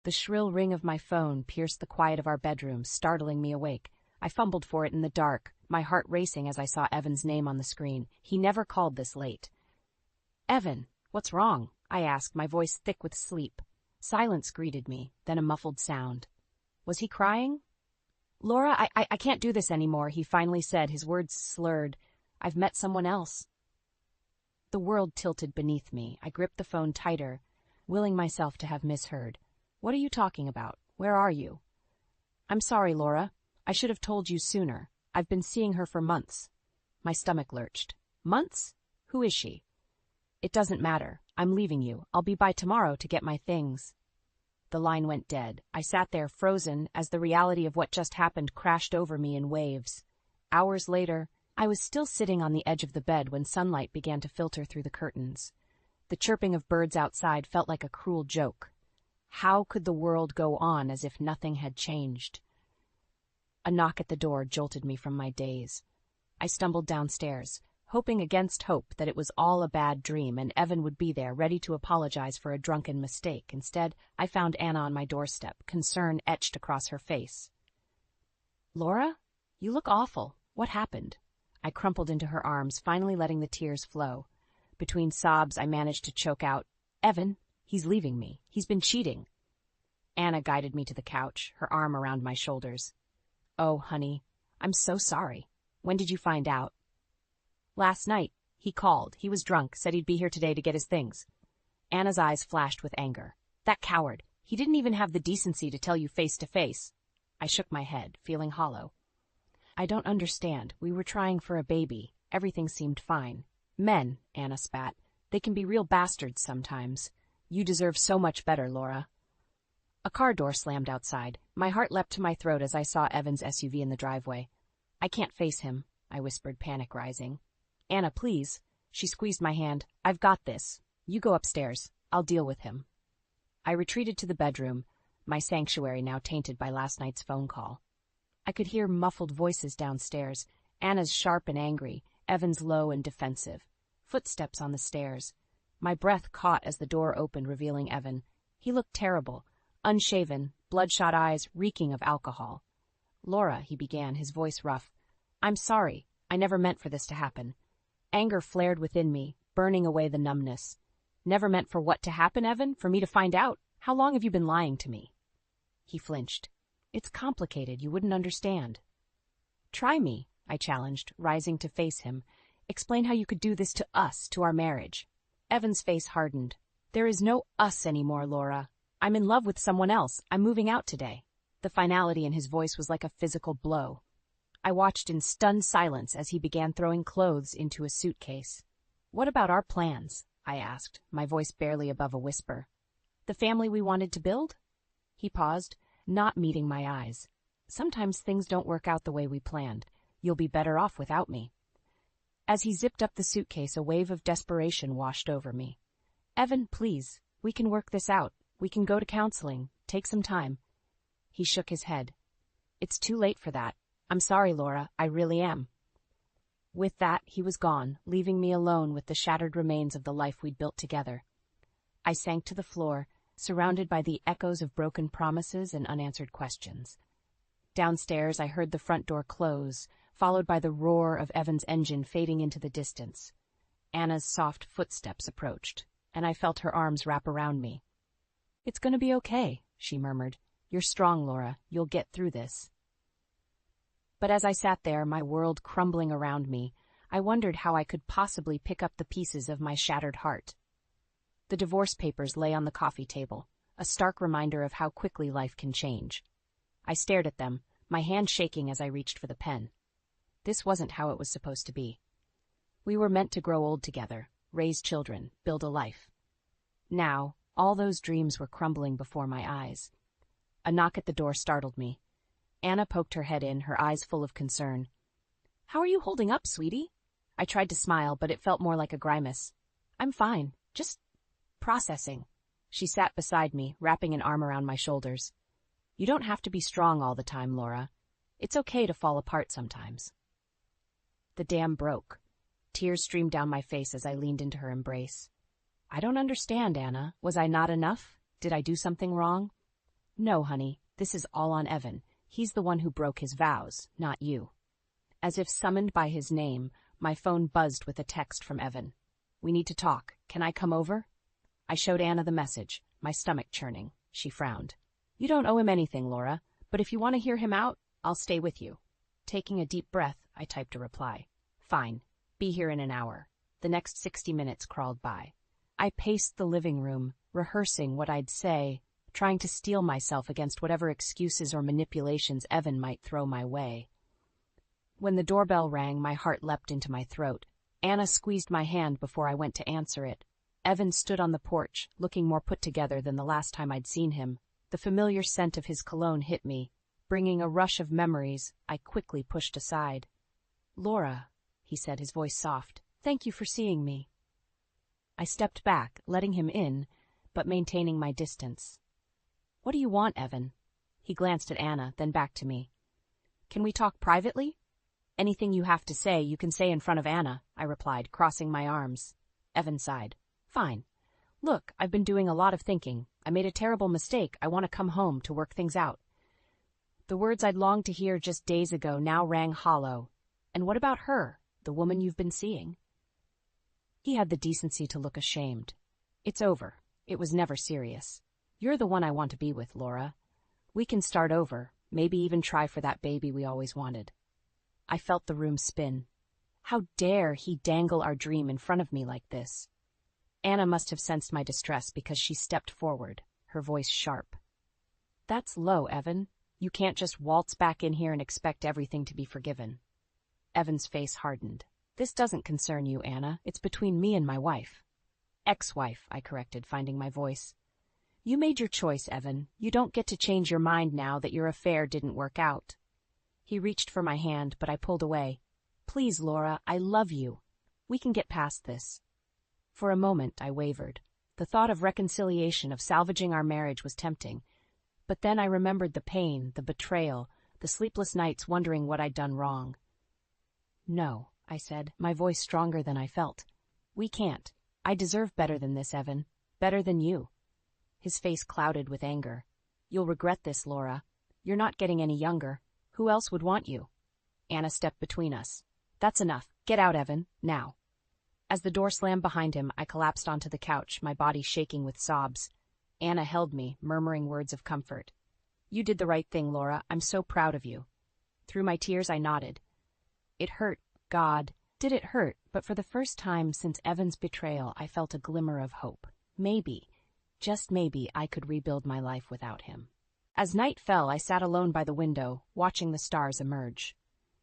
The shrill ring of my phone pierced the quiet of our bedroom, startling me awake. I fumbled for it in the dark, my heart racing as I saw Evan's name on the screen. He never called this late. "Evan, what's wrong?" I asked, my voice thick with sleep. Silence greeted me, then a muffled sound. Was he crying? "Laura, I can't do this anymore," he finally said, his words slurred. "I've met someone else." The world tilted beneath me. I gripped the phone tighter, willing myself to have misheard. "What are you talking about? Where are you?" "I'm sorry, Laura. I should have told you sooner. I've been seeing her for months." My stomach lurched. "Months? Who is she?" "It doesn't matter. I'm leaving you. I'll be by tomorrow to get my things." The line went dead. I sat there frozen as the reality of what just happened crashed over me in waves. Hours later, I was still sitting on the edge of the bed when sunlight began to filter through the curtains. The chirping of birds outside felt like a cruel joke. How could the world go on as if nothing had changed? A knock at the door jolted me from my daze. I stumbled downstairs, hoping against hope that it was all a bad dream and Evan would be there, ready to apologize for a drunken mistake. Instead, I found Anna on my doorstep, concern etched across her face. "Laura, you look awful. What happened?" I crumpled into her arms, finally letting the tears flow. Between sobs, I managed to choke out, "Evan, he's leaving me. He's been cheating." Anna guided me to the couch, her arm around my shoulders. "Oh, honey, I'm so sorry. When did you find out?" "Last night. He called. He was drunk, said he'd be here today to get his things." Anna's eyes flashed with anger. "That coward. He didn't even have the decency to tell you face to face." I shook my head, feeling hollow. "I don't understand. We were trying for a baby. Everything seemed fine." "Men," Anna spat. "They can be real bastards sometimes. You deserve so much better, Laura." A car door slammed outside. My heart leapt to my throat as I saw Evan's SUV in the driveway. "I can't face him," I whispered, panic rising. "Anna, please." She squeezed my hand. "I've got this. You go upstairs. I'll deal with him." I retreated to the bedroom, my sanctuary now tainted by last night's phone call. I could hear muffled voices downstairs, Anna's sharp and angry, Evan's low and defensive. Footsteps on the stairs. My breath caught as the door opened, revealing Evan. He looked terrible, unshaven, bloodshot eyes reeking of alcohol. "Laura," he began, his voice rough. "I'm sorry. I never meant for this to happen." Anger flared within me, burning away the numbness. "Never meant for what to happen, Evan? For me to find out? How long have you been lying to me?" He flinched. "It's complicated. You wouldn't understand." "Try me," I challenged, rising to face him. "Explain how you could do this to us, to our marriage." Evan's face hardened. "There is no us anymore, Laura. I'm in love with someone else. I'm moving out today." The finality in his voice was like a physical blow. I watched in stunned silence as he began throwing clothes into a suitcase. "What about our plans?" I asked, my voice barely above a whisper. "The family we wanted to build?" He paused, not meeting my eyes. "Sometimes things don't work out the way we planned. You'll be better off without me." As he zipped up the suitcase, a wave of desperation washed over me. "Evan, please, we can work this out. We can go to counseling. Take some time." He shook his head. "It's too late for that. I'm sorry, Laura, I really am." With that, he was gone, leaving me alone with the shattered remains of the life we'd built together. I sank to the floor, surrounded by the echoes of broken promises and unanswered questions. Downstairs, I heard the front door close, followed by the roar of Evan's engine fading into the distance. Anna's soft footsteps approached, and I felt her arms wrap around me. "It's going to be okay," she murmured. "You're strong, Laura. You'll get through this." But as I sat there, my world crumbling around me, I wondered how I could possibly pick up the pieces of my shattered heart. The divorce papers lay on the coffee table, a stark reminder of how quickly life can change. I stared at them, my hand shaking as I reached for the pen. This wasn't how it was supposed to be. We were meant to grow old together, raise children, build a life. Now, all those dreams were crumbling before my eyes. A knock at the door startled me. Anna poked her head in, her eyes full of concern. "How are you holding up, sweetie?" I tried to smile, but it felt more like a grimace. "I'm fine, just processing." She sat beside me, wrapping an arm around my shoulders. "You don't have to be strong all the time, Laura. It's okay to fall apart sometimes." The dam broke. Tears streamed down my face as I leaned into her embrace. "I don't understand, Anna. Was I not enough? Did I do something wrong?" No, honey, this is all on Evan. He's the one who broke his vows, not you. As if summoned by his name, my phone buzzed with a text from Evan. We need to talk. Can I come over? I showed Anna the message, my stomach churning. She frowned. You don't owe him anything, Laura, but if you want to hear him out, I'll stay with you. Taking a deep breath, I typed a reply. Fine. Be here in an hour. The next 60 minutes crawled by. I paced the living room, rehearsing what I'd say, trying to steel myself against whatever excuses or manipulations Evan might throw my way. When the doorbell rang, my heart leapt into my throat. Anna squeezed my hand before I went to answer it. Evan stood on the porch, looking more put together than the last time I'd seen him. The familiar scent of his cologne hit me. Bringing a rush of memories, I quickly pushed aside. Laura, he said, his voice soft, thank you for seeing me. I stepped back, letting him in, but maintaining my distance. What do you want, Evan? He glanced at Anna, then back to me. Can we talk privately? Anything you have to say, you can say in front of Anna, I replied, crossing my arms. Evan sighed. Fine. Look, I've been doing a lot of thinking. I made a terrible mistake. I want to come home to work things out. The words I'd longed to hear just days ago now rang hollow. And what about her, the woman you've been seeing? He had the decency to look ashamed. It's over. It was never serious. You're the one I want to be with, Laura. We can start over, maybe even try for that baby we always wanted. I felt the room spin. How dare he dangle our dream in front of me like this? Anna must have sensed my distress because she stepped forward, her voice sharp. That's low, Evan. You can't just waltz back in here and expect everything to be forgiven. Evan's face hardened. This doesn't concern you, Anna. It's between me and my wife. Ex-wife, I corrected, finding my voice. You made your choice, Evan. You don't get to change your mind now that your affair didn't work out. He reached for my hand, but I pulled away. Please, Laura, I love you. We can get past this. For a moment, I wavered. The thought of reconciliation, of salvaging our marriage was tempting. But then I remembered the pain, the betrayal, the sleepless nights wondering what I'd done wrong. No, I said, my voice stronger than I felt. We can't. I deserve better than this, Evan. Better than you. His face clouded with anger. You'll regret this, Laura. You're not getting any younger. Who else would want you? Anna stepped between us. That's enough. Get out, Evan. Now. As the door slammed behind him, I collapsed onto the couch, my body shaking with sobs. Anna held me, murmuring words of comfort. You did the right thing, Laura. I'm so proud of you. Through my tears, I nodded. It hurt. God, did it hurt, but for the first time since Evan's betrayal, I felt a glimmer of hope. Maybe, just maybe, I could rebuild my life without him. As night fell, I sat alone by the window, watching the stars emerge.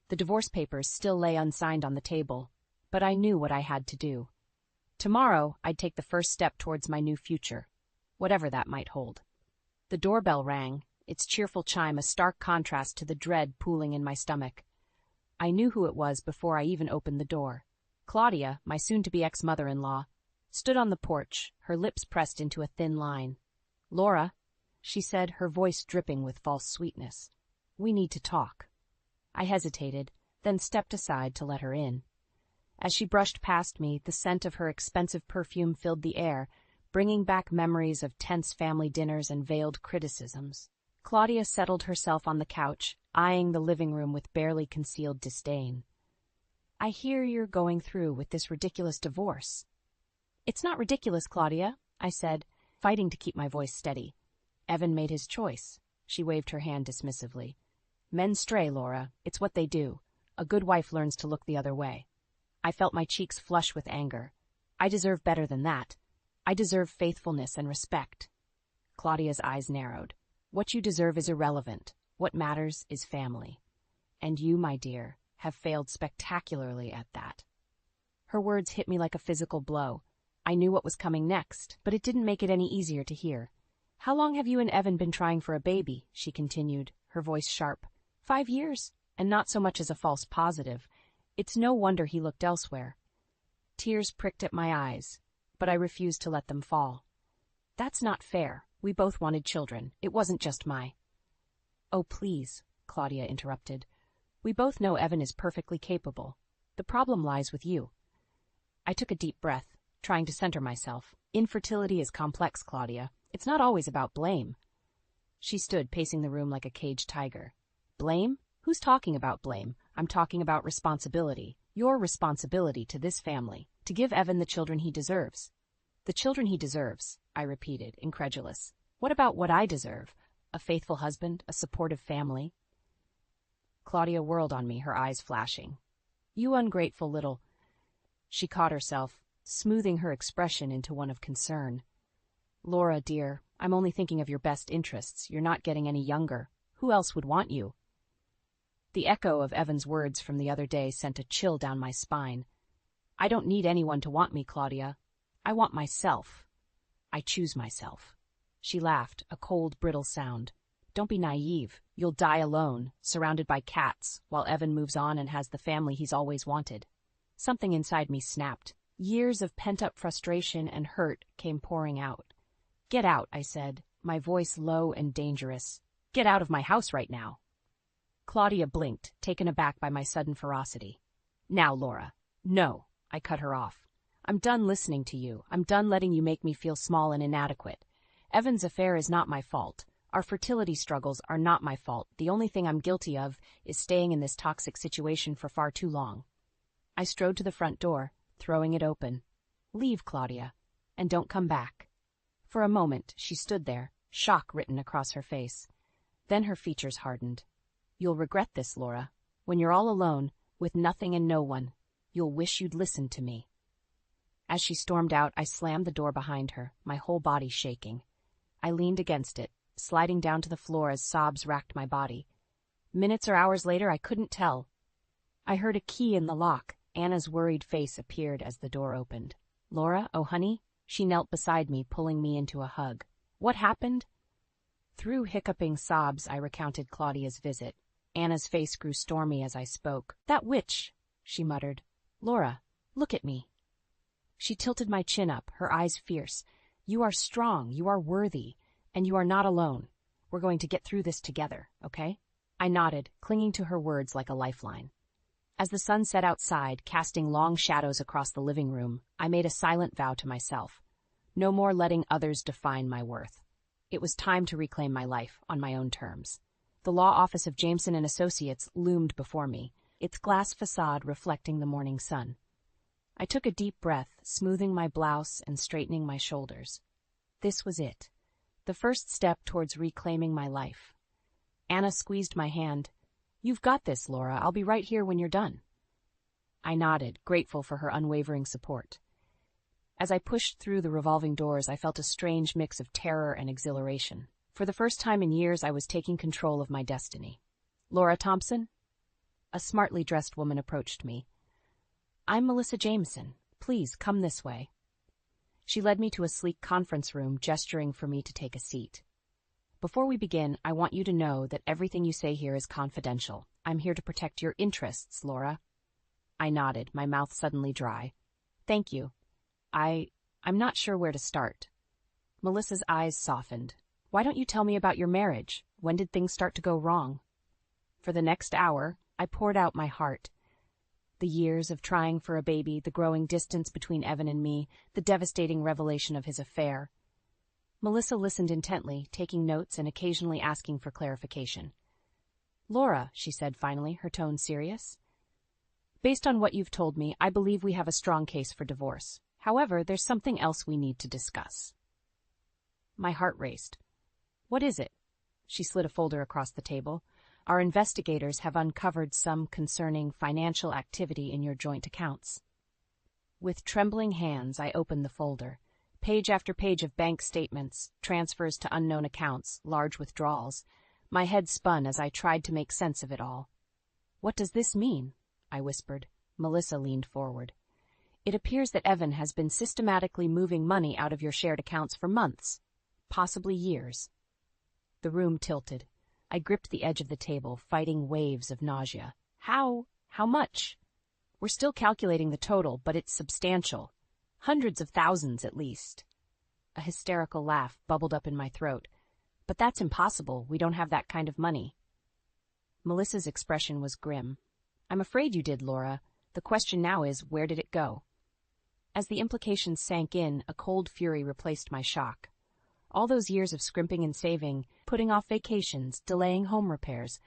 The divorce papers still lay unsigned on the table, but I knew what I had to do. Tomorrow, I'd take the first step towards my new future, whatever that might hold. The doorbell rang, its cheerful chime a stark contrast to the dread pooling in my stomach. I knew who it was before I even opened the door. Claudia, my soon-to-be ex-mother-in-law, stood on the porch, her lips pressed into a thin line. Laura, she said, her voice dripping with false sweetness. We need to talk. I hesitated, then stepped aside to let her in. As she brushed past me, the scent of her expensive perfume filled the air, bringing back memories of tense family dinners and veiled criticisms. Claudia settled herself on the couch, eyeing the living room with barely concealed disdain. I hear you're going through with this ridiculous divorce. It's not ridiculous, Claudia, I said, fighting to keep my voice steady. Evan made his choice. She waved her hand dismissively. Men stray, Laura. It's what they do. A good wife learns to look the other way. I felt my cheeks flush with anger. I deserve better than that. I deserve faithfulness and respect. Claudia's eyes narrowed. What you deserve is irrelevant. What matters is family. And you, my dear, have failed spectacularly at that. Her words hit me like a physical blow. I knew what was coming next, but it didn't make it any easier to hear. How long have you and Evan been trying for a baby? She continued, her voice sharp. 5 years, and not so much as a false positive. It's no wonder he looked elsewhere. Tears pricked at my eyes, but I refused to let them fall. That's not fair. We both wanted children. It wasn't just my... Oh, please, Claudia interrupted. We both know Evan is perfectly capable. The problem lies with you. I took a deep breath, trying to center myself. Infertility is complex, Claudia. It's not always about blame. She stood pacing the room like a caged tiger. Blame? Who's talking about blame? I'm talking about responsibility. Your responsibility to this family, to give Evan the children he deserves. The children he deserves, I repeated, incredulous. What about what I deserve? A faithful husband, a supportive family? Claudia whirled on me, her eyes flashing. You ungrateful little... She caught herself, smoothing her expression into one of concern. Laura, dear, I'm only thinking of your best interests. You're not getting any younger. Who else would want you? The echo of Evan's words from the other day sent a chill down my spine. I don't need anyone to want me, Claudia. I want myself. I choose myself. She laughed, a cold, brittle sound. Don't be naive. You'll die alone, surrounded by cats, while Evan moves on and has the family he's always wanted. Something inside me snapped. Years of pent-up frustration and hurt came pouring out. Get out, I said, my voice low and dangerous. Get out of my house right now. Claudia blinked, taken aback by my sudden ferocity. Now, Laura. No, I cut her off. I'm done listening to you. I'm done letting you make me feel small and inadequate. Evan's affair is not my fault. Our fertility struggles are not my fault. The only thing I'm guilty of is staying in this toxic situation for far too long. I strode to the front door, throwing it open. Leave, Claudia, and don't come back. For a moment, she stood there, shock written across her face. Then her features hardened. You'll regret this, Laura. When you're all alone, with nothing and no one, you'll wish you'd listened to me. As she stormed out, I slammed the door behind her, my whole body shaking. I leaned against it, sliding down to the floor as sobs racked my body. Minutes or hours later, I couldn't tell. I heard a key in the lock. Anna's worried face appeared as the door opened. Laura, oh honey? She knelt beside me, pulling me into a hug. What happened? Through hiccuping sobs, I recounted Claudia's visit. Anna's face grew stormy as I spoke. That witch, she muttered. Laura, look at me. She tilted my chin up, her eyes fierce. You are strong, you are worthy, and you are not alone. We're going to get through this together, okay? I nodded, clinging to her words like a lifeline. As the sun set outside, casting long shadows across the living room, I made a silent vow to myself. No more letting others define my worth. It was time to reclaim my life on my own terms. The law office of Jameson and Associates loomed before me, its glass facade reflecting the morning sun. I took a deep breath, smoothing my blouse and straightening my shoulders. This was it, the first step towards reclaiming my life. Anna squeezed my hand. You've got this, Laura. I'll be right here when you're done. I nodded, grateful for her unwavering support. As I pushed through the revolving doors, I felt a strange mix of terror and exhilaration. For the first time in years, I was taking control of my destiny. Laura Thompson? A smartly dressed woman approached me. I'm Melissa Jameson. Please, come this way. She led me to a sleek conference room, gesturing for me to take a seat. Before we begin, I want you to know that everything you say here is confidential. I'm here to protect your interests, Laura. I nodded, my mouth suddenly dry. Thank you. I'm not sure where to start. Melissa's eyes softened. Why don't you tell me about your marriage? When did things start to go wrong? For the next hour, I poured out my heart. The years of trying for a baby, the growing distance between Evan and me, the devastating revelation of his affair. Melissa listened intently, taking notes and occasionally asking for clarification. Laura, she said finally, her tone serious. Based on what you've told me, I believe we have a strong case for divorce. However, there's something else we need to discuss. My heart raced. What is it? She slid a folder across the table. Our investigators have uncovered some concerning financial activity in your joint accounts. With trembling hands, I opened the folder. Page after page of bank statements, transfers to unknown accounts, large withdrawals. My head spun as I tried to make sense of it all. What does this mean? I whispered. Melissa leaned forward. It appears that Evan has been systematically moving money out of your shared accounts for months, possibly years. The room tilted. I gripped the edge of the table, fighting waves of nausea. How much? We're still calculating the total, but it's substantial. Hundreds of thousands, at least. A hysterical laugh bubbled up in my throat. But that's impossible. We don't have that kind of money. Melissa's expression was grim. I'm afraid you did, Laura. The question now is, where did it go? As the implications sank in, a cold fury replaced my shock. All those years of scrimping and saving, putting off vacations, delaying home repairs,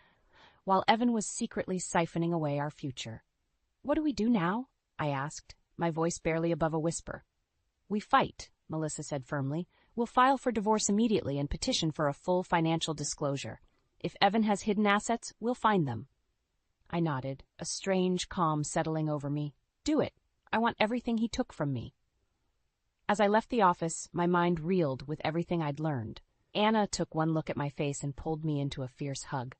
while Evan was secretly siphoning away our future. "What do we do now?" I asked, my voice barely above a whisper. "We fight," Melissa said firmly. "We'll file for divorce immediately and petition for a full financial disclosure. If Evan has hidden assets, we'll find them." I nodded, a strange calm settling over me. "Do it. I want everything he took from me." As I left the office, my mind reeled with everything I'd learned. Anna took one look at my face and pulled me into a fierce hug.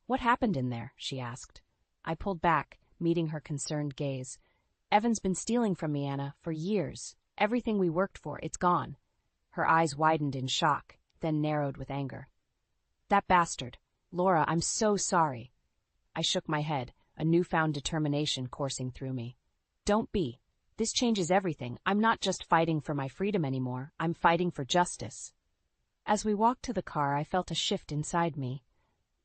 "What happened in there?" she asked. I pulled back, meeting her concerned gaze. "Evan's been stealing from me, Anna, for years. Everything we worked for, it's gone." Her eyes widened in shock, then narrowed with anger. "That bastard. Laura, I'm so sorry." I shook my head, a newfound determination coursing through me. "Don't be. This changes everything. I'm not just fighting for my freedom anymore. I'm fighting for justice." As we walked to the car, I felt a shift inside me.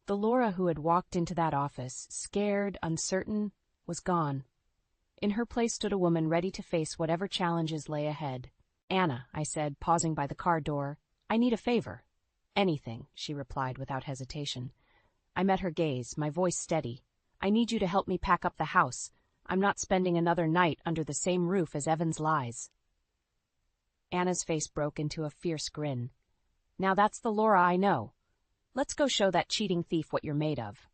The Laura who had walked into that office, scared, uncertain, was gone. In her place stood a woman ready to face whatever challenges lay ahead. "Anna," I said, pausing by the car door, "I need a favor." "Anything," she replied without hesitation. I met her gaze, my voice steady. "I need you to help me pack up the house. I'm not spending another night under the same roof as Evan's lies." Anna's face broke into a fierce grin. "Now that's the Laura I know. Let's go show that cheating thief what you're made of."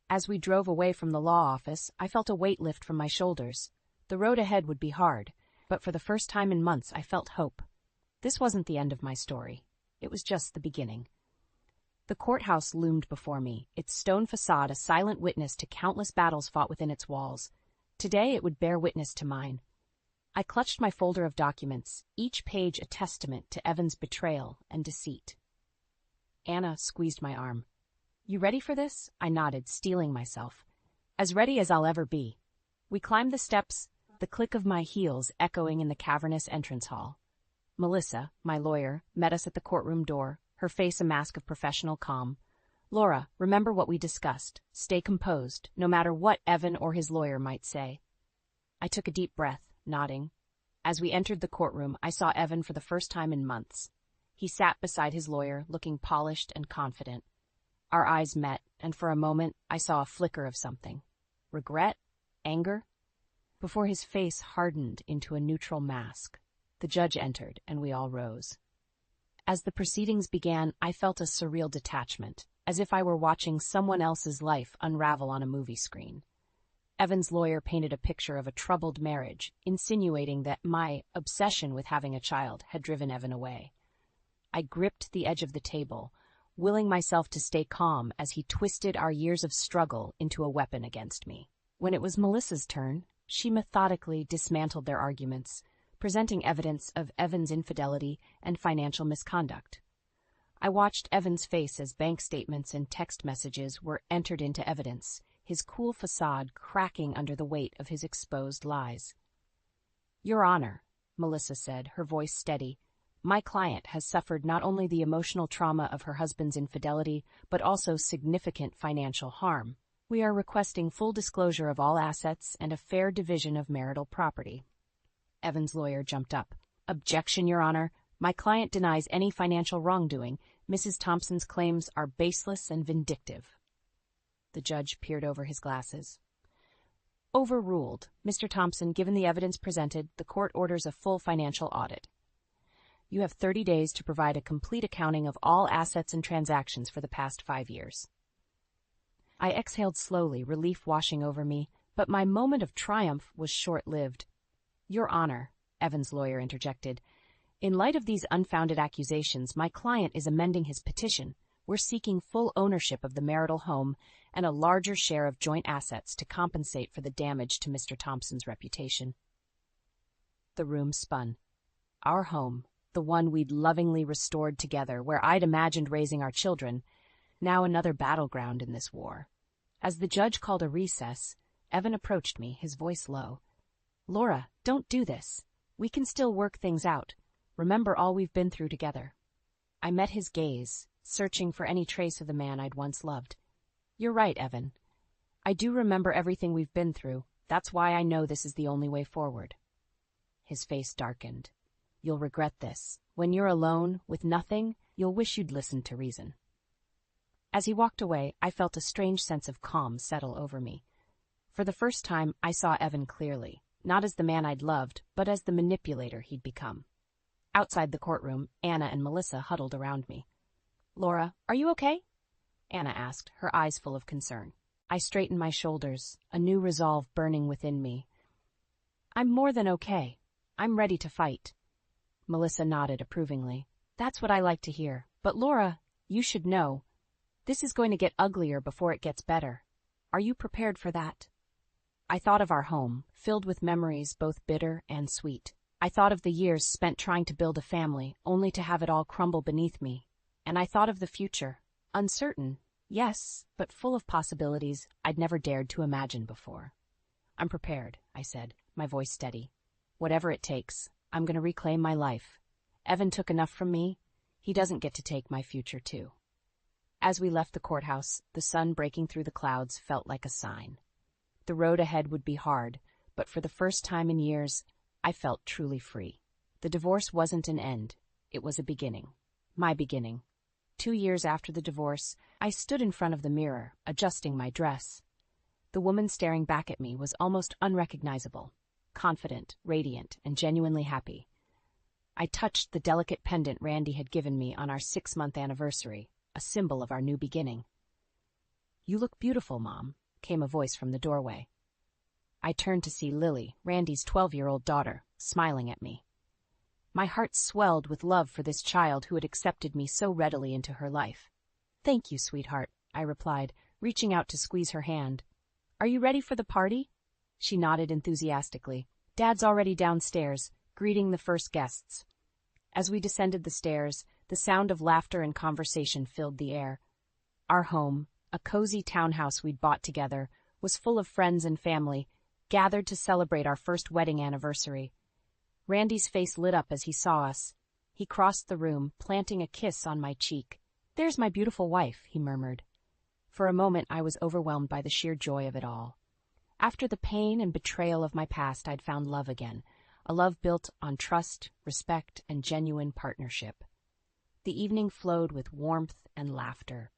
As we drove away from the law office, I felt a weight lift from my shoulders. The road ahead would be hard, but for the first time in months I felt hope. This wasn't the end of my story. It was just the beginning. The courthouse loomed before me, its stone facade a silent witness to countless battles fought within its walls. Today it would bear witness to mine. I clutched my folder of documents, each page a testament to Evan's betrayal and deceit. Anna squeezed my arm. "You ready for this?" I nodded, steeling myself. "As ready as I'll ever be." We climbed the steps, the click of my heels echoing in the cavernous entrance hall. Melissa, my lawyer, met us at the courtroom door, her face a mask of professional calm. "Laura, remember what we discussed. Stay composed, no matter what Evan or his lawyer might say." I took a deep breath, nodding. As we entered the courtroom, I saw Evan for the first time in months. He sat beside his lawyer, looking polished and confident. Our eyes met, and for a moment I saw a flicker of something. Regret? Anger? Before his face hardened into a neutral mask, the judge entered, and we all rose. As the proceedings began, I felt a surreal detachment, as if I were watching someone else's life unravel on a movie screen. Evan's lawyer painted a picture of a troubled marriage, insinuating that my obsession with having a child had driven Evan away. I gripped the edge of the table, willing myself to stay calm as he twisted our years of struggle into a weapon against me. When it was Melissa's turn, she methodically dismantled their arguments, presenting evidence of Evan's infidelity and financial misconduct. I watched Evan's face as bank statements and text messages were entered into evidence, his cool facade cracking under the weight of his exposed lies. "Your Honor," Melissa said, her voice steady, "my client has suffered not only the emotional trauma of her husband's infidelity, but also significant financial harm. We are requesting full disclosure of all assets and a fair division of marital property." Evan's lawyer jumped up. "Objection, Your Honor. My client denies any financial wrongdoing. Mrs. Thompson's claims are baseless and vindictive." The judge peered over his glasses. "Overruled. Mr. Thompson, given the evidence presented, the court orders a full financial audit. You have 30 days to provide a complete accounting of all assets and transactions for the past 5 years." I exhaled slowly, relief washing over me, but my moment of triumph was short-lived. "Your Honor," Evan's lawyer interjected, "in light of these unfounded accusations, my client is amending his petition. We're seeking full ownership of the marital home and a larger share of joint assets to compensate for the damage to Mr. Thompson's reputation." The room spun. Our home, the one we'd lovingly restored together, where I'd imagined raising our children, now another battleground in this war. As the judge called a recess, Evan approached me, his voice low. "Laura, don't do this. We can still work things out. Remember all we've been through together." I met his gaze, searching for any trace of the man I'd once loved. "You're right, Evan. I do remember everything we've been through. That's why I know this is the only way forward." His face darkened. "You'll regret this. When you're alone, with nothing, you'll wish you'd listened to reason. As he walked away, I felt a strange sense of calm settle over me. For the first time, I saw Evan clearly, not as the man I'd loved, but as the manipulator he'd become. Outside the courtroom, Anna and Melissa huddled around me. "Laura, are you okay?" Anna asked, her eyes full of concern. I straightened my shoulders, a new resolve burning within me. "I'm more than okay. I'm ready to fight." Melissa nodded approvingly. "That's what I like to hear. But Laura, you should know, this is going to get uglier before it gets better. Are you prepared for that?" I thought of our home, filled with memories both bitter and sweet. I thought of the years spent trying to build a family, only to have it all crumble beneath me. And I thought of the future. Uncertain, yes, but full of possibilities I'd never dared to imagine before. "I'm prepared," I said, my voice steady. "Whatever it takes, I'm going to reclaim my life. Evan took enough from me. He doesn't get to take my future, too." As we left the courthouse, the sun breaking through the clouds felt like a sign. The road ahead would be hard, but for the first time in years, I felt truly free. The divorce wasn't an end. It was a beginning. My beginning. 2 years after the divorce, I stood in front of the mirror, adjusting my dress. The woman staring back at me was almost unrecognizable, confident, radiant, and genuinely happy. I touched the delicate pendant Randy had given me on our 6-month anniversary, a symbol of our new beginning. "You look beautiful, Mom," came a voice from the doorway. I turned to see Lily, Randy's 12-year-old daughter, smiling at me. My heart swelled with love for this child who had accepted me so readily into her life. "Thank you, sweetheart," I replied, reaching out to squeeze her hand. "Are you ready for the party?" She nodded enthusiastically. "Dad's already downstairs, greeting the first guests." As we descended the stairs, the sound of laughter and conversation filled the air. Our home, a cozy townhouse we'd bought together, was full of friends and family, gathered to celebrate our first wedding anniversary. Randy's face lit up as he saw us. He crossed the room, planting a kiss on my cheek. "There's my beautiful wife," he murmured. For a moment I was overwhelmed by the sheer joy of it all. After the pain and betrayal of my past, I'd found love again, a love built on trust, respect, and genuine partnership. The evening flowed with warmth and laughter.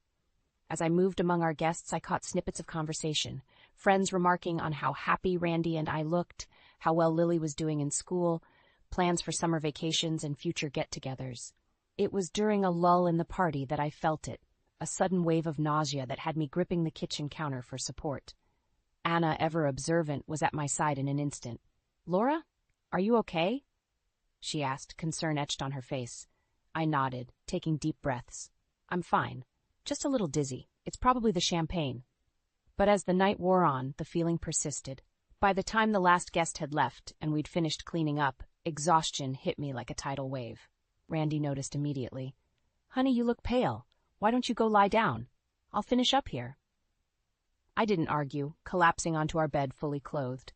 As I moved among our guests, I caught snippets of conversation, friends remarking on how happy Randy and I looked, how well Lily was doing in school, plans for summer vacations and future get-togethers. It was during a lull in the party that I felt it, a sudden wave of nausea that had me gripping the kitchen counter for support. Anna, ever observant, was at my side in an instant. "Laura, are you okay?" she asked, concern etched on her face. I nodded, taking deep breaths. "I'm fine. Just a little dizzy. It's probably the champagne." But as the night wore on, the feeling persisted. By the time the last guest had left and we'd finished cleaning up, exhaustion hit me like a tidal wave. Randy noticed immediately. "Honey, you look pale. Why don't you go lie down? I'll finish up here." I didn't argue, collapsing onto our bed fully clothed.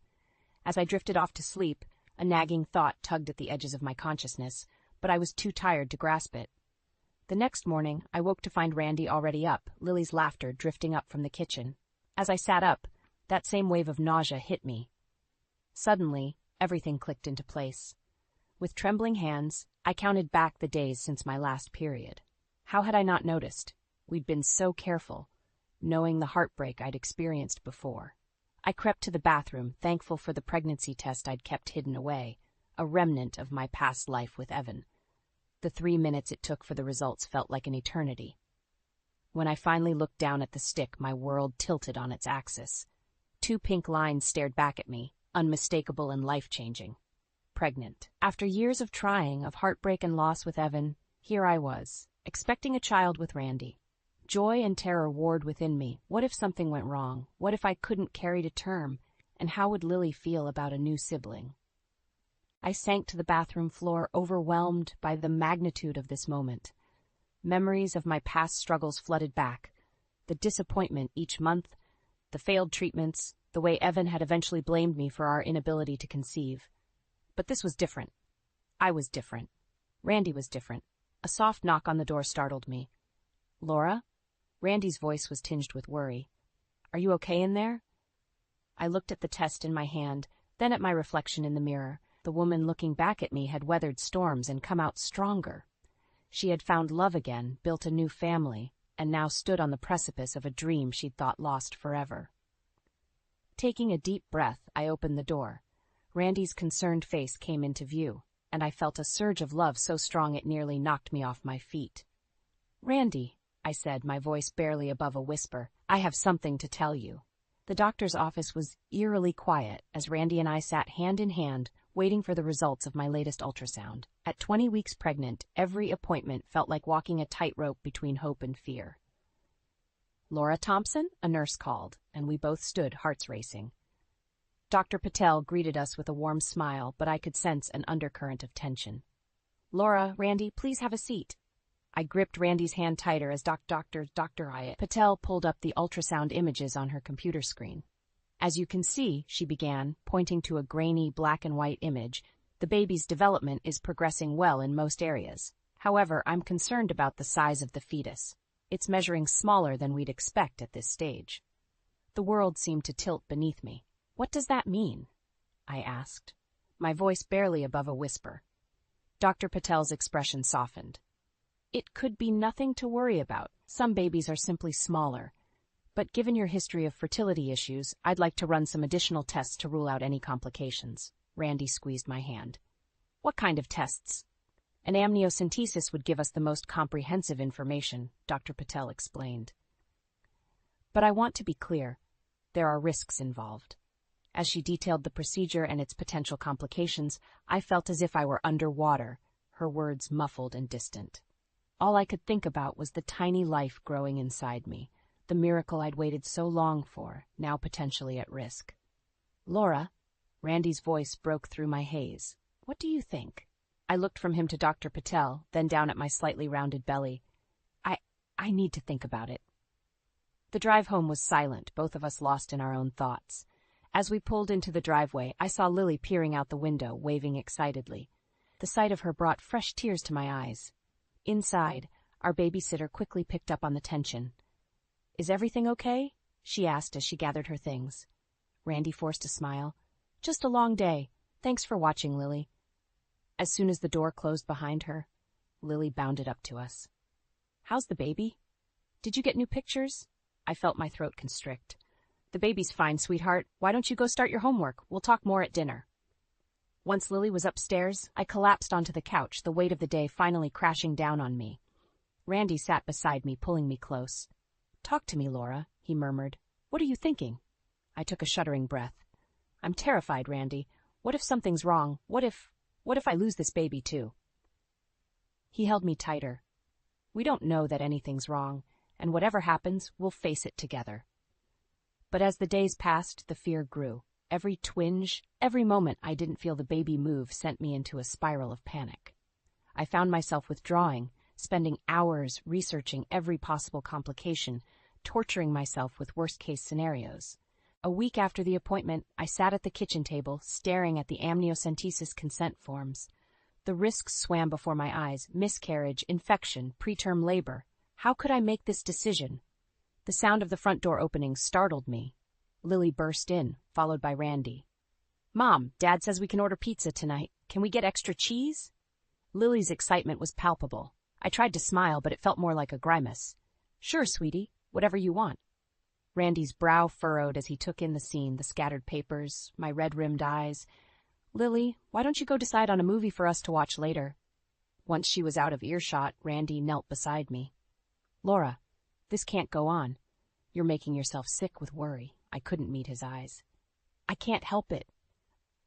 As I drifted off to sleep, a nagging thought tugged at the edges of my consciousness, but I was too tired to grasp it. The next morning, I woke to find Randy already up, Lily's laughter drifting up from the kitchen. As I sat up, that same wave of nausea hit me. Suddenly, everything clicked into place. With trembling hands, I counted back the days since my last period. How had I not noticed? We'd been so careful, knowing the heartbreak I'd experienced before. I crept to the bathroom, thankful for the pregnancy test I'd kept hidden away, a remnant of my past life with Evan. The 3 minutes it took for the results felt like an eternity. When I finally looked down at the stick, my world tilted on its axis. 2 pink lines stared back at me, unmistakable and life-changing. Pregnant. After years of trying, of heartbreak and loss with Evan, here I was, expecting a child with Randy. Joy and terror warred within me. What if something went wrong? What if I couldn't carry to term? And how would Lily feel about a new sibling? I sank to the bathroom floor, overwhelmed by the magnitude of this moment. Memories of my past struggles flooded back. The disappointment each month, the failed treatments, the way Evan had eventually blamed me for our inability to conceive. But this was different. I was different. Randy was different. A soft knock on the door startled me. "Laura?" Randy's voice was tinged with worry. "Are you okay in there?" I looked at the test in my hand, then at my reflection in the mirror. The woman looking back at me had weathered storms and come out stronger. She had found love again, built a new family, and now stood on the precipice of a dream she'd thought lost forever. Taking a deep breath, I opened the door. Randy's concerned face came into view, and I felt a surge of love so strong it nearly knocked me off my feet. "Randy," I said, my voice barely above a whisper, "I have something to tell you." The doctor's office was eerily quiet as Randy and I sat hand in hand, waiting for the results of my latest ultrasound. At 20 weeks pregnant, every appointment felt like walking a tightrope between hope and fear. "Laura Thompson?" a nurse called, and we both stood, hearts racing. Dr. Patel greeted us with a warm smile, but I could sense an undercurrent of tension. "Laura, Randy, please have a seat." I gripped Randy's hand tighter as Dr. Patel pulled up the ultrasound images on her computer screen. "As you can see," she began, pointing to a grainy black and white image, "the baby's development is progressing well in most areas. However, I'm concerned about the size of the fetus. It's measuring smaller than we'd expect at this stage." The world seemed to tilt beneath me. "What does that mean?" I asked, my voice barely above a whisper. Dr. Patel's expression softened. "It could be nothing to worry about. Some babies are simply smaller. But given your history of fertility issues, I'd like to run some additional tests to rule out any complications." Randy squeezed my hand. "What kind of tests?" "An amniocentesis would give us the most comprehensive information," Dr. Patel explained. "But I want to be clear. There are risks involved." As she detailed the procedure and its potential complications, I felt as if I were underwater, her words muffled and distant. All I could think about was the tiny life growing inside me, the miracle I'd waited so long for, now potentially at risk. "Laura," Randy's voice broke through my haze. "What do you think?" I looked from him to Dr. Patel, then down at my slightly rounded belly. I need to think about it." The drive home was silent, both of us lost in our own thoughts. As we pulled into the driveway, I saw Lily peering out the window, waving excitedly. The sight of her brought fresh tears to my eyes. Inside, our babysitter quickly picked up on the tension. "Is everything okay?" she asked as she gathered her things. Randy forced a smile. "Just a long day. Thanks for watching, Lily." As soon as the door closed behind her, Lily bounded up to us. "How's the baby? Did you get new pictures?" I felt my throat constrict. "The baby's fine, sweetheart. Why don't you go start your homework? We'll talk more at dinner." Once Lily was upstairs, I collapsed onto the couch, the weight of the day finally crashing down on me. Randy sat beside me, pulling me close. "Talk to me, Laura," he murmured. "What are you thinking?" I took a shuddering breath. "I'm terrified, Randy. What if something's wrong? What if I lose this baby too?" He held me tighter. "We don't know that anything's wrong, and whatever happens, we'll face it together." But as the days passed, the fear grew. Every twinge, every moment I didn't feel the baby move sent me into a spiral of panic. I found myself withdrawing, spending hours researching every possible complication, torturing myself with worst-case scenarios. A week after the appointment, I sat at the kitchen table, staring at the amniocentesis consent forms. The risks swam before my eyes: miscarriage, infection, preterm labor. How could I make this decision? The sound of the front door opening startled me. Lily burst in, followed by Randy. "Mom, Dad says we can order pizza tonight. Can we get extra cheese?" Lily's excitement was palpable. I tried to smile, but it felt more like a grimace. "Sure, sweetie, whatever you want." Randy's brow furrowed as he took in the scene, the scattered papers, my red-rimmed eyes. "Lily, why don't you go decide on a movie for us to watch later?" Once she was out of earshot, Randy knelt beside me. "Laura, this can't go on. You're making yourself sick with worry." I couldn't meet his eyes. "I can't help it.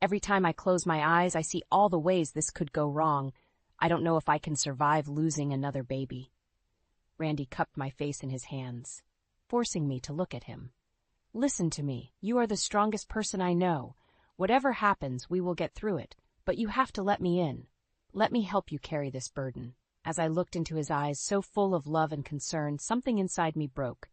Every time I close my eyes, I see all the ways this could go wrong. I don't know if I can survive losing another baby." Randy cupped my face in his hands, forcing me to look at him. "Listen to me. You are the strongest person I know. Whatever happens, we will get through it. But you have to let me in. Let me help you carry this burden." As I looked into his eyes, so full of love and concern, something inside me broke.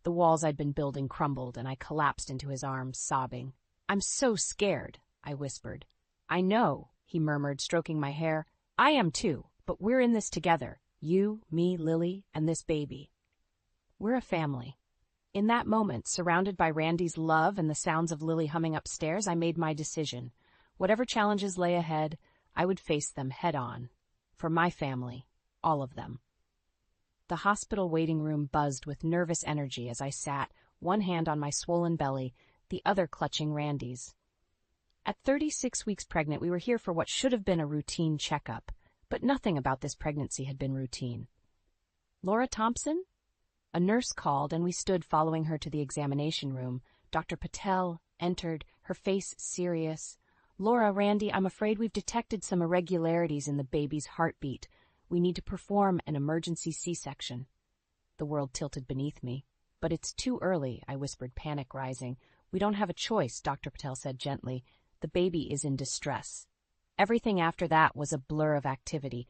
The walls I'd been building crumbled, and I collapsed into his arms, sobbing. "I'm so scared," I whispered. "I know," he murmured, stroking my hair. "I am too, but we're in this together. You, me, Lily, and this baby. We're a family." In that moment, surrounded by Randy's love and the sounds of Lily humming upstairs, I made my decision. Whatever challenges lay ahead, I would face them head on. For my family, all of them. The hospital waiting room buzzed with nervous energy as I sat, one hand on my swollen belly, the other clutching Randy's. At 36 weeks pregnant, we were here for what should have been a routine checkup, but nothing about this pregnancy had been routine. Laura Thompson? A nurse called, and we stood following her to the examination room. Dr. Patel entered, her face serious. Laura, Randy, I'm afraid we've detected some irregularities in the baby's heartbeat. We need to perform an emergency C-section. The world tilted beneath me. But it's too early, I whispered, panic rising. We don't have a choice, Dr. Patel said gently. The baby is in distress. Everything after that was a blur of activity.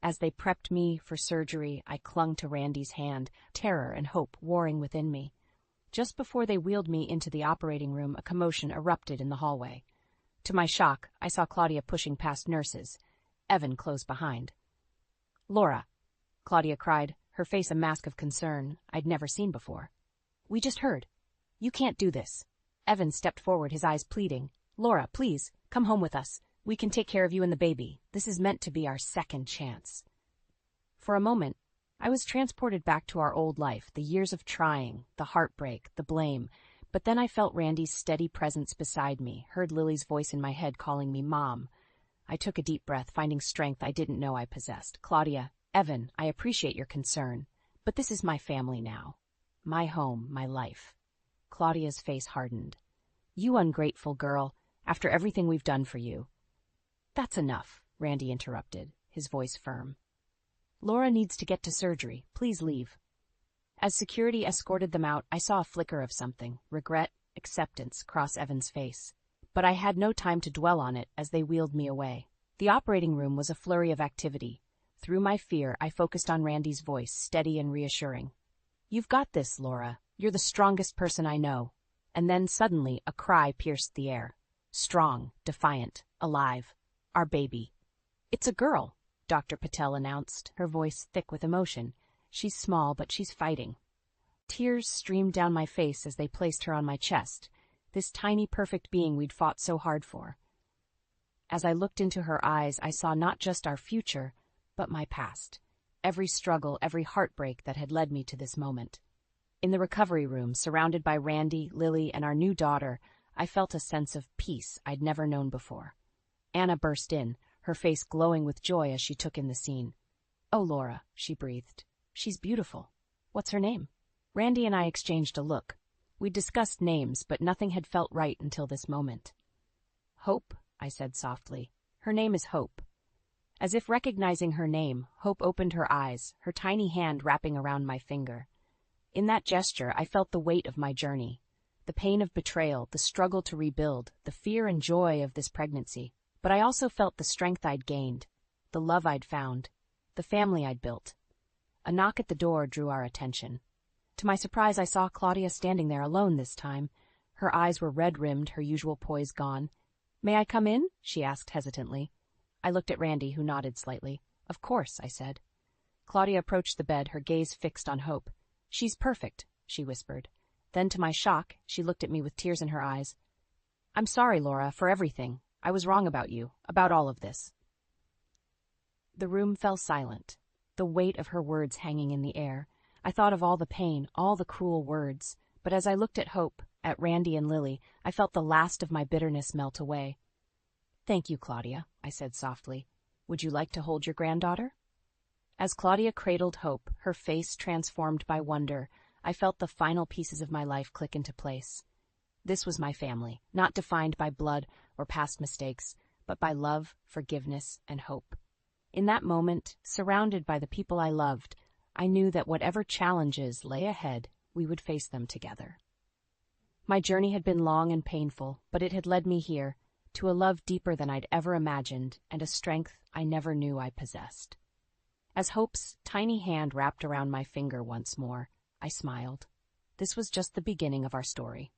As they prepped me for surgery, I clung to Randy's hand, terror and hope warring within me. Just before they wheeled me into the operating room, a commotion erupted in the hallway. To my shock, I saw Claudia pushing past nurses. Evan close behind. Laura, Claudia cried, her face a mask of concern I'd never seen before. We just heard. You can't do this. Evan stepped forward, his eyes pleading. Laura, please, come home with us. We can take care of you and the baby. This is meant to be our second chance. For a moment, I was transported back to our old life, the years of trying, the heartbreak, the blame. But then I felt Randy's steady presence beside me, heard Lily's voice in my head calling me Mom. I took a deep breath, finding strength I didn't know I possessed. Claudia, Evan, I appreciate your concern, but this is my family now. My home, my life. Claudia's face hardened. You ungrateful girl, after everything we've done for you. That's enough, Randy interrupted, his voice firm. Laura needs to get to surgery. Please leave. As security escorted them out, I saw a flicker of something, regret, acceptance, cross Evan's face. But I had no time to dwell on it as they wheeled me away. The operating room was a flurry of activity. Through my fear, I focused on Randy's voice, steady and reassuring. You've got this, Laura. You're the strongest person I know. And then suddenly, a cry pierced the air. Strong, defiant, alive. Our baby. It's a girl, Dr. Patel announced, her voice thick with emotion. She's small, but she's fighting. Tears streamed down my face as they placed her on my chest, this tiny, perfect being we'd fought so hard for. As I looked into her eyes, I saw not just our future, but my past. Every struggle, every heartbreak that had led me to this moment. In the recovery room, surrounded by Randy, Lily, and our new daughter, I felt a sense of peace I'd never known before. Anna burst in, her face glowing with joy as she took in the scene. Oh, Laura, she breathed. She's beautiful. What's her name? Randy and I exchanged a look. We'd discussed names, but nothing had felt right until this moment. Hope, I said softly. Her name is Hope. As if recognizing her name, Hope opened her eyes, her tiny hand wrapping around my finger. In that gesture, I felt the weight of my journey. The pain of betrayal, the struggle to rebuild, the fear and joy of this pregnancy. But I also felt the strength I'd gained, the love I'd found, the family I'd built. A knock at the door drew our attention. To my surprise, I saw Claudia standing there alone this time. Her eyes were red-rimmed, her usual poise gone. May I come in? She asked hesitantly. I looked at Randy, who nodded slightly. Of course, I said. Claudia approached the bed, her gaze fixed on Hope. She's perfect, she whispered. Then, to my shock, she looked at me with tears in her eyes. I'm sorry, Laura, for everything. I was wrong about you, about all of this. The room fell silent, the weight of her words hanging in the air. I thought of all the pain, all the cruel words, but as I looked at Hope, at Randy and Lily, I felt the last of my bitterness melt away. Thank you, Claudia, I said softly. Would you like to hold your granddaughter? As Claudia cradled Hope, her face transformed by wonder, I felt the final pieces of my life click into place. This was my family, not defined by blood or past mistakes, but by love, forgiveness, and hope. In that moment, surrounded by the people I loved, I knew that whatever challenges lay ahead, we would face them together. My journey had been long and painful, but it had led me here, to a love deeper than I'd ever imagined and a strength I never knew I possessed. As Hope's tiny hand wrapped around my finger once more, I smiled. This was just the beginning of our story.